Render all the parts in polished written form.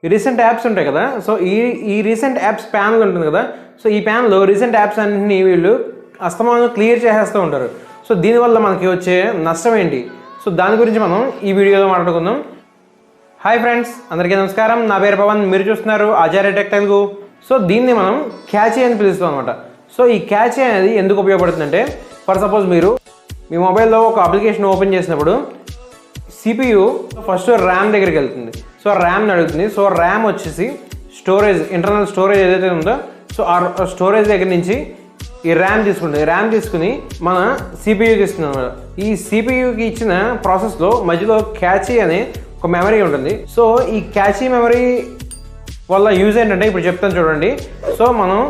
Recent apps ఉంటాయి కదా, so ఈ రీసెంట్ యాప్స్ ప్యానల్ ఉంటుంది కదా, సో ఈ ప్యానల్లో రీసెంట్ యాప్స్ అన్నింటినీ వీళ్ళు అస్తమానం క్లియర్ చేసేస్తూ ఉంటారు. సో దీనివల్ల మనకి వచ్చే నష్టం ఏంటి, సో దాని గురించి మనం ఈ వీడియోలో మాట్లాడుకుందాం. హాయ్ ఫ్రెండ్స్, అందరికీ నమస్కారం. నా పేరు పవన్, మీరు చూస్తున్నారు ఆచార్య టెక్ తెలుగు. సో దీన్ని మనం క్యాచీ అని పిలుస్తాం అనమాట. సో ఈ క్యాచీ అనేది ఎందుకు ఉపయోగపడుతుందంటే, ఫర్ సపోజ్ మీరు మీ మొబైల్లో ఒక అప్లికేషన్ ఓపెన్ చేసినప్పుడు CPU ఫస్ట్ ర్యామ్ దగ్గరికి వెళ్తుంది. సో ర్యామ్ని అడుగుతుంది. సో ర్యామ్ వచ్చేసి స్టోరేజ్, ఇంటర్నల్ స్టోరేజ్ ఏదైతే ఉందో, సో ఆ స్టోరేజ్ దగ్గర నుంచి ఈ ర్యామ్ తీసుకుంటుంది. ర్యామ్ తీసుకుని మన CPUకి ఇస్తుంది అనమాట. ఈ CPUకి ఇచ్చిన ప్రాసెస్లో మధ్యలో క్యాచీ అనే ఒక మెమరీ ఉంటుంది. సో ఈ క్యాచీ మెమరీ వల్ల యూజ్ ఏంటంటే ఇప్పుడు చెప్తాను చూడండి. సో మనం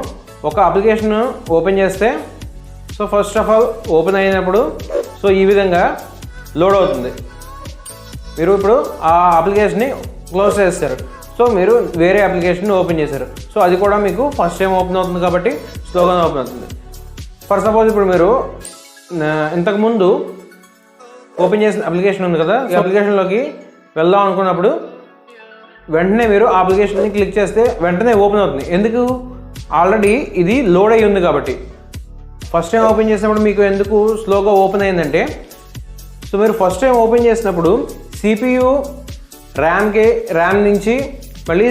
ఒక అప్లికేషన్ ఓపెన్ చేస్తే, so first of all open అయినప్పుడు సో ఈ విధంగా లోడ్ అవుతుంది. మీరు ఇప్పుడు ఆ అప్లికేషన్ని క్లోజ్ చేస్తారు. సో మీరు వేరే అప్లికేషన్ ఓపెన్ చేశారు. సో అది కూడా మీకు ఫస్ట్ టైం ఓపెన్ అవుతుంది కాబట్టి స్లోగానే ఓపెన్ అవుతుంది. ఫర్ సపోజ్ ఇప్పుడు మీరు ఇంతకుముందు ఓపెన్ చేసిన అప్లికేషన్ ఉంది కదా, ఈ అప్లికేషన్లోకి వెళ్దాం అనుకున్నప్పుడు వెంటనే మీరు ఆ అప్లికేషన్ని క్లిక్ చేస్తే వెంటనే ఓపెన్ అవుతుంది. ఎందుకు? ఆల్రెడీ ఇది లోడ్ అయ్యి ఉంది కాబట్టి. ఫస్ట్ టైం ఓపెన్ చేసినప్పుడు మీకు ఎందుకు స్లోగా ఓపెన్ అయిందంటే, సో మీరు ఫస్ట్ టైం ఓపెన్ చేసినప్పుడు CPU ర్యామ్ నుంచి మళ్ళీ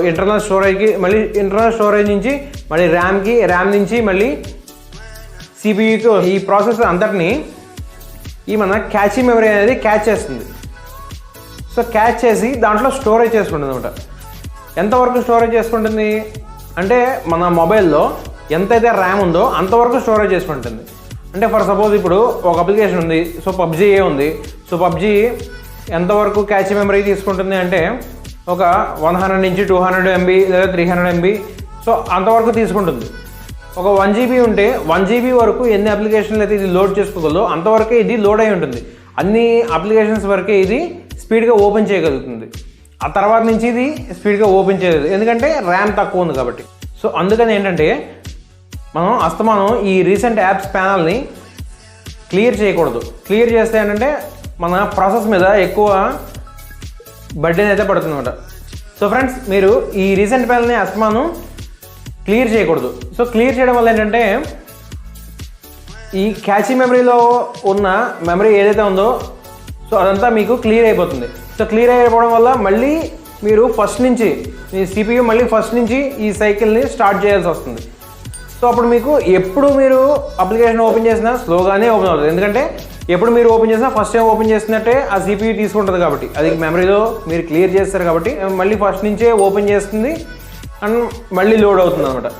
ఇంటర్నల్ స్టోరేజ్కి, మళ్ళీ ఇంటర్నల్ స్టోరేజ్ నుంచి మళ్ళీ ర్యామ్ నుంచి మళ్ళీ CPUకి ఈ ప్రాసెస్ అంతటిని ఈ మన క్యాచీ మెమరీ అనేది క్యాచ్ చేస్తుంది. సో క్యాచ్ చేసి దాంట్లో స్టోరేజ్ చేసుకుంటుంది అనమాట. ఎంతవరకు స్టోరేజ్ చేసుకుంటుంది అంటే, మన మొబైల్లో ఎంతైతే ర్యామ్ ఉందో అంతవరకు స్టోరేజ్ చేసుకుంటుంది. అంటే ఫర్ సపోజ్ ఇప్పుడు ఒక అప్లికేషన్ ఉంది, సో PUBG ఉంది. సో PUBG ఎంతవరకు క్యాచీ మెమరీ తీసుకుంటుంది అంటే, ఒక 100 నుంచి 200 MB లేదా 300 MB, సో అంతవరకు తీసుకుంటుంది. ఒక 1 GB ఉంటే 1 GB వరకు ఎన్ని అప్లికేషన్లు అయితే ఇది లోడ్ చేసుకోగలదో అంతవరకే ఇది లోడ్ అయి ఉంటుంది. అన్ని అప్లికేషన్స్ వరకే ఇది స్పీడ్గా ఓపెన్ చేయగలుగుతుంది. ఆ తర్వాత నుంచి ఇది స్పీడ్గా ఓపెన్ చేయలేదు, ఎందుకంటే ర్యామ్ తక్కువ ఉంది కాబట్టి. సో అందుకని ఏంటంటే, మనం అస్తమానం ఈ రీసెంట్ యాప్స్ ప్యానల్ని క్లియర్ చేయకూడదు. క్లియర్ చేస్తే ఏంటంటే మన ప్రాసెస్ మీద ఎక్కువ బర్డెన్ అయితే పడుతుందన్నమాట. సో ఫ్రెండ్స్, మీరు ఈ రీసెంట్ ప్యానల్ని అస్తమానం క్లియర్ చేయకూడదు. సో క్లియర్ చేయడం వల్ల ఏంటంటే, ఈ క్యాచీ మెమరీలో ఉన్న మెమరీ ఏదైతే ఉందో సో అదంతా మీకు క్లియర్ అయిపోతుంది. సో క్లియర్ అయిపోవడం వల్ల మళ్ళీ మీరు ఫస్ట్ నుంచి మీ CPU మళ్ళీ ఫస్ట్ నుంచి ఈ సైకిల్ని స్టార్ట్ చేయాల్సి వస్తుంది. సో అప్పుడు మీకు ఎప్పుడు మీరు అప్లికేషన్ ఓపెన్ చేసినా స్లోగానే ఓపెన్ అవుతుంది. ఎందుకంటే ఎప్పుడు మీరు ఓపెన్ చేసినా ఫస్ట్ టైం ఓపెన్ చేసినట్టే ఆ CPU తీసుకుంటుంది కాబట్టి, అది మెమరీలో మీరు క్లియర్ చేస్తారు కాబట్టి మళ్ళీ ఫస్ట్ నుంచే ఓపెన్ చేస్తుంది అండ్ మళ్ళీ లోడ్ అవుతుంది అనమాట.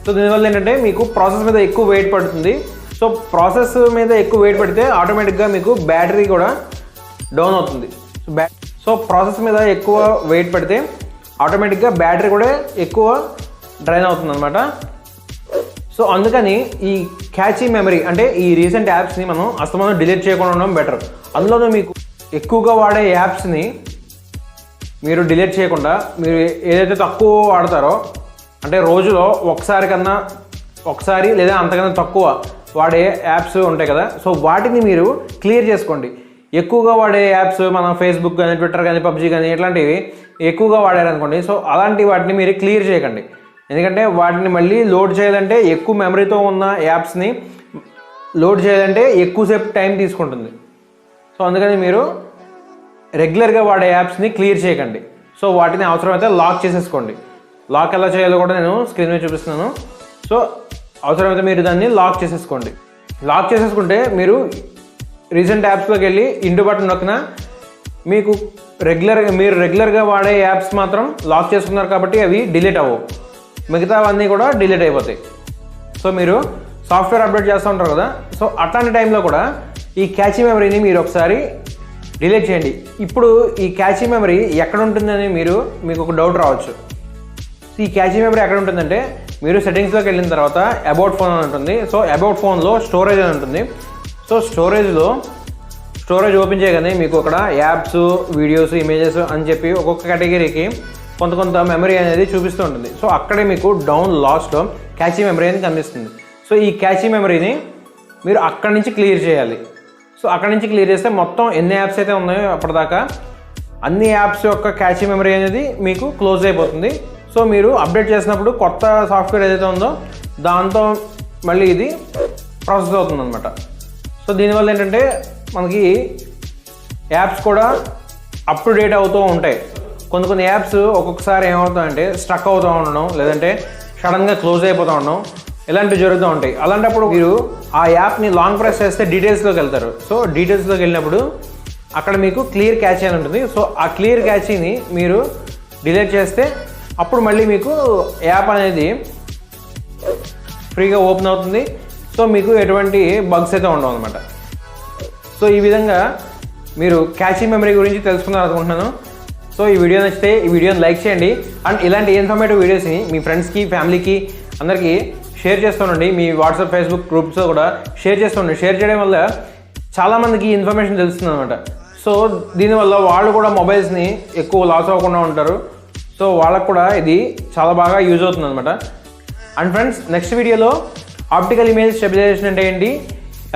సో దీనివల్ల ఏంటంటే మీకు ప్రాసెస్ మీద ఎక్కువ వెయిట్ పడుతుంది. సో ప్రాసెస్ మీద ఎక్కువ వెయిట్ పడితే ఆటోమేటిక్గా మీకు బ్యాటరీ కూడా డౌన్ అవుతుంది. సో ప్రాసెస్ మీద ఎక్కువ వెయిట్ పడితే ఆటోమేటిక్గా బ్యాటరీ కూడా ఎక్కువ డ్రైన్ అవుతుంది అనమాట. సో అందుకని ఈ క్యాచీ మెమరీ అంటే ఈ రీసెంట్ యాప్స్ని మనం అస్తమానం డిలీట్ చేయకుండా ఉండడం బెటర్. అందులోనూ మీకు ఎక్కువగా వాడే యాప్స్ని మీరు డిలీట్ చేయకుండా, మీరు ఏదైతే తక్కువ వాడతారో అంటే రోజులో ఒకసారి లేదా అంతకన్నా తక్కువ వాడే యాప్స్ ఉంటాయి కదా, సో వాటిని మీరు క్లియర్ చేసుకోండి. ఎక్కువగా వాడే యాప్స్ మన ఫేస్బుక్ కానీ, ట్విట్టర్ కానీ, PUBG కానీ ఇట్లాంటివి ఎక్కువగా వాడారనుకోండి, సో అలాంటి వాటిని మీరు క్లియర్ చేయకండి. ఎందుకంటే వాటిని మళ్ళీ లోడ్ చేయాలంటే, ఎక్కువ మెమరీతో ఉన్న యాప్స్ని లోడ్ చేయాలంటే ఎక్కువసేపు టైం తీసుకుంటుంది. సో అందుకని మీరు రెగ్యులర్గా వాడే యాప్స్ని క్లియర్ చేయకండి. సో వాటిని అవసరమైతే లాక్ చేసేసుకోండి. లాక్ ఎలా చేయాలో కూడా నేను స్క్రీన్ మీద చూపిస్తున్నాను. సో అవసరమైతే మీరు దాన్ని లాక్ చేసేసుకోండి. లాక్ చేసేసుకుంటే మీరు రీసెంట్ యాప్స్లోకి వెళ్ళి ఇంటూ బటన్ నొక్కినా మీకు మీరు రెగ్యులర్గా వాడే యాప్స్ మాత్రం లాక్ చేసుకున్నారు కాబట్టి అవి డిలీట్ అవ్వవు, మిగతావన్నీ కూడా డిలీట్ అయిపోతాయి. సో మీరు సాఫ్ట్వేర్ అప్డేట్ చేస్తూ ఉంటారు కదా, సో అట్లాంటి టైంలో కూడా ఈ క్యాచీ మెమరీని మీరు ఒకసారి డిలీట్ చేయండి. ఇప్పుడు ఈ క్యాచీ మెమరీ ఎక్కడ ఉంటుందని మీకు ఒక డౌట్ రావచ్చు. ఈ క్యాచీ మెమరీ ఎక్కడ ఉంటుందంటే, మీరు సెట్టింగ్స్లోకి వెళ్ళిన తర్వాత అబౌట్ ఫోన్ అని ఉంటుంది. సో అబౌట్ ఫోన్లో స్టోరేజ్ అని ఉంటుంది. సో స్టోరేజ్ ఓపెన్ చేయగానే మీకు అక్కడ యాప్స్, వీడియోస్, ఇమేజెస్ అని చెప్పి ఒక్కొక్క కేటగిరీకి కొంత మెమరీ అనేది చూపిస్తూ ఉంటుంది. సో అక్కడే మీకు డౌన్ లాస్ట్లో క్యాచీ మెమరీ అనేది కనిపిస్తుంది. సో ఈ క్యాచీ మెమరీని మీరు అక్కడి నుంచి క్లియర్ చేయాలి. సో అక్కడి నుంచి క్లియర్ చేస్తే మొత్తం ఎన్ని యాప్స్ అయితే ఉన్నాయో అప్పటిదాకా అన్ని యాప్స్ యొక్క క్యాచీ మెమరీ అనేది మీకు క్లోజ్ అయిపోతుంది. సో మీరు అప్డేట్ చేసినప్పుడు కొత్త సాఫ్ట్వేర్ ఏదైతే ఉందో దాంతో మళ్ళీ ఇది ప్రాసెస్ అవుతుంది అనమాట. సో దీనివల్ల ఏంటంటే మనకి యాప్స్ కూడా అప్ టు డేట్ అవుతూ ఉంటాయి. కొన్ని యాప్స్ ఒక్కొక్కసారి ఏమవుతాయంటే స్ట్రక్ అవుతూ ఉండడం, లేదంటే సడన్గా క్లోజ్ అయిపోతూ ఉండడం, ఇలాంటివి జరుగుతూ ఉంటాయి. అలాంటప్పుడు మీరు ఆ యాప్ని లాంగ్ ప్రెస్ చేస్తే డీటెయిల్స్లోకి వెళ్తారు. సో డీటెయిల్స్లోకి వెళ్ళినప్పుడు అక్కడ మీకు క్లియర్ క్యాచీ అని ఉంటుంది. సో ఆ క్లియర్ క్యాచీని మీరు డిలీట్ చేస్తే అప్పుడు మళ్ళీ మీకు యాప్ అనేది ఫ్రీగా ఓపెన్ అవుతుంది. సో మీకు ఎటువంటి బగ్స్ అయితే ఉండవు అనమాట. సో ఈ విధంగా మీరు క్యాచీ మెమరీ గురించి తెలుసుకున్నారు అనుకుంటున్నాను. సో ఈ వీడియో నచ్చితే ఈ వీడియోని లైక్ చేయండి. అండ్ ఇలాంటి ఇన్ఫర్మేటివ్ వీడియోస్ని మీ ఫ్రెండ్స్కి, ఫ్యామిలీకి అందరికీ షేర్ చేస్తుండండి. మీ వాట్సాప్, ఫేస్బుక్ గ్రూప్స్లో కూడా షేర్ చేస్తుండండి. షేర్ చేయడం వల్ల చాలామందికి ఇన్ఫర్మేషన్ తెలుస్తుంది అనమాట. సో దీనివల్ల వాళ్ళు కూడా మొబైల్స్ని ఎక్కువ లాస్ అవ్వకుండా ఉంటారు. సో వాళ్ళకు కూడా ఇది చాలా బాగా యూజ్ అవుతుంది అనమాట. అండ్ ఫ్రెండ్స్, నెక్స్ట్ వీడియోలో ఆప్టికల్ ఇమేజ్ స్టెబిలైజేషన్ అంటే ఏంటి,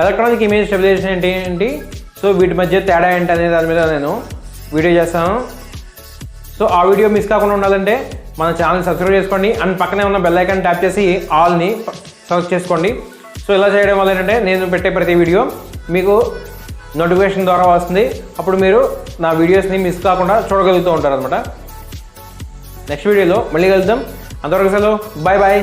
ఎలక్ట్రానిక్ ఇమేజ్ స్టెబిలైజేషన్ అంటే ఏంటి, సో వీటి మధ్య తేడా ఏంటి అనే దాని మీద నేను వీడియో చేస్తాను. సో ఆ వీడియో మిస్ కాకుండా ఉండాలంటే మన ఛానల్ సబ్స్క్రైబ్ చేసుకోండి. అండ్ పక్కనే ఉన్న బెల్ ఐకాన్ ట్యాప్ చేసి ఆల్ని సెలెక్ట్ చేసుకోండి. సో ఇలా చేయడం వల్ల ఏంటంటే నేను పెట్టే ప్రతి వీడియో మీకు నోటిఫికేషన్ ద్వారా వస్తుంది. అప్పుడు మీరు నా వీడియోస్ని మిస్ కాకుండా చూడగలుగుతూ ఉంటారు అనమాట. నెక్స్ట్ వీడియోలో మళ్ళీ కలుద్దాం. అంతవరకు సెలవు. Bye bye.